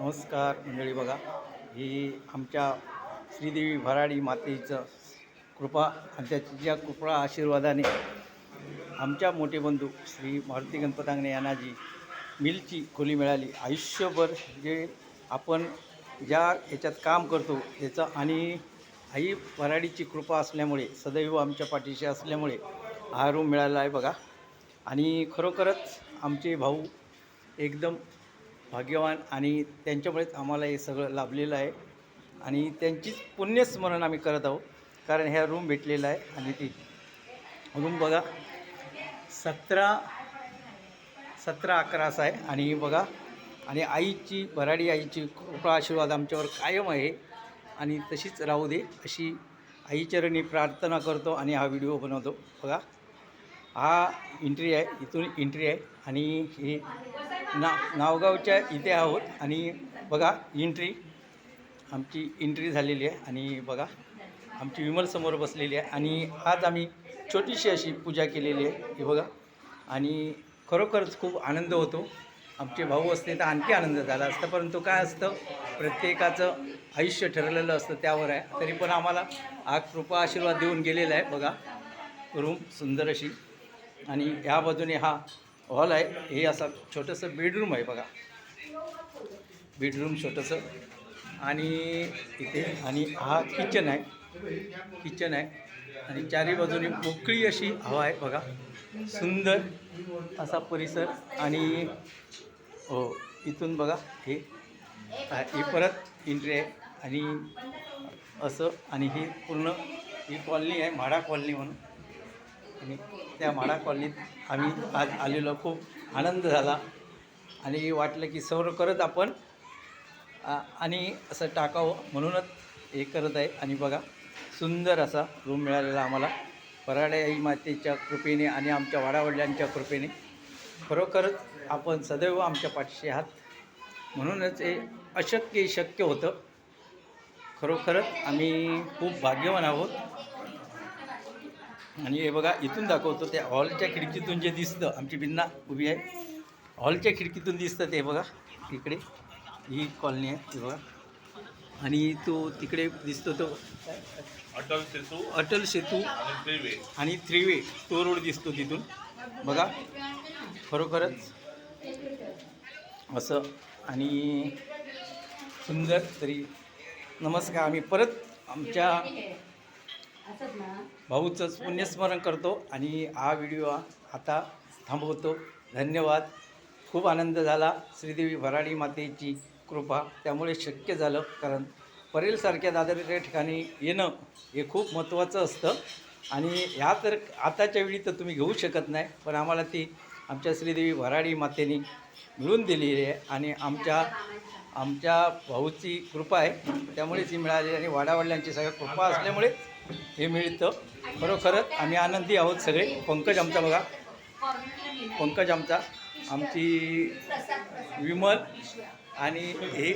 नमस्कार मंडळी, बघा ही आमच्या श्रीदेवी भराडी मातेचं कृपा आणि त्याच्या कृपा आशीर्वादाने आमच्या मोठे बंधू श्री मारुती गणपतांगणे यांना जी मिलची खोली मिळाली. आयुष्यभर जे आपण ज्या याच्यात काम करतो त्याचं आणि आई भराडीची कृपा असल्यामुळे सदैव आमच्या पाठीशी असल्यामुळे हा रूम मिळाला आहे बघा. आणि खरोखरच आमचे भाऊ एकदम भाग्यवान आणि त्यांच्यामुळेच आम्हाला हे सगळं लाभलेलं आहे आणि त्यांचीच पुण्यस्मरण आम्ही करत आहोत. कारण ह्या रूम भेटलेला आहे आणि ती रूम बघा 17-11 असा आहे. आणि बघा आणि आईची भराडी आईची कृपा आशीर्वाद आमच्यावर कायम आहे आणि तशीच राहू दे अशी आईचरणी प्रार्थना करतो आणि हा व्हिडिओ बनवतो. बघा हा एंट्री आहे, इथून एंट्री आहे आणि हे नावगावच्या इथे आहोत. आणि बघा एंट्री आमची एंट्री झालेली आहे आणि बघा आमची विमल समोर बसलेली आहे आणि आज आम्ही छोटीशी अशी पूजा केलेली आहे हे बघा. आणि खरोखरच खूप आनंद होतो. आमचे भाऊ असते तर आणखी आनंद झाला असता, परंतु काय असतं प्रत्येकाचं आयुष्य ठरलेलं असतं त्यावर आहे. तरी पण आम्हाला हा कृपा आशीर्वाद देऊन गेलेला आहे बघा. रूम सुंदर अशी आणि ह्या बाजूने हा हॉल आहे. हे असं छोटंसं बेडरूम आहे बघा, बेडरूम छोटंसं. आणि इथे आणि हा किचन आहे, किचन आहे आणि चारी बाजूने मोकळी अशी हवा आहे बघा. सुंदर असा परिसर. आणि हो इथून बघा हे परत एंट्री आहे आणि असं. आणि ही पूर्ण ही कॉलनी आहे, म्हाडा कॉलनी म्हणून. आणि त्या म्हाडा कॉलनीत आम्ही आज आलेलो, खूप आनंद झाला आणि वाटलं की सर्व करत आपण आणि असं टाकावं म्हणूनच हे करत आहे. आणि बघा सुंदर असा रूम मिळालेला आम्हाला भराडी आई मातेच्या कृपेने आणि आमच्या वाडावडिलांच्या कृपेने. खरोखरच आपण सदैव आमच्या पाठीशी आहात म्हणूनच हे अशक्य शक्य होतं. खरोखरच आम्ही खूप भाग्यवान आहोत. आणि हे बघा इथून दाखवतो त्या हॉलच्या खिडकीतून जे दिसतं, आमची बिन्ना उभी आहे, हॉलच्या खिडकीतून दिसतं ते बघा. इकडे ही कॉलनी आहे हे बघा. आणि तो तिकडे दिसतो तो अटल सेतू आणि थ्रीवे तो रोड दिसतो तिथून बघा. खरोखरच असं आणि सुंदर. तरी नमस्कार, आम्ही परत आमच्या भाऊचंच पुण्यस्मरण करतो आणि हा व्हिडिओ आता थांबवतो. धन्यवाद. खूप आनंद झाला. श्रीदेवी भराडी मातेची कृपा त्यामुळे शक्य झालं. कारण परेलसारख्या दादरच्या ठिकाणी येणं हे खूप महत्त्वाचं असतं आणि ह्या तर आताच्या वेळी तर तुम्ही घेऊ शकत नाही, पण आम्हाला ती आमच्या श्रीदेवी भराडी मातेने मिळून दिलेली आहे आणि आमच्या भाऊची कृपा आहे त्यामुळेच ही मिळाली आणि वाडावडिलांची सगळ्या कृपा असल्यामुळे हे मिळतं. खरोखरच आम्ही आनंदी आहोत सगळे. पंकज आमचा बघा, पंकज आमचा, आमची विमल आणि हे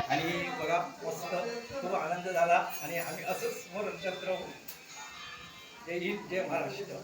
आणि बघा मस्त खूप आनंद झाला आणि आम्ही असंच समोर राहू. जय हिंद, जय महाराष्ट्र.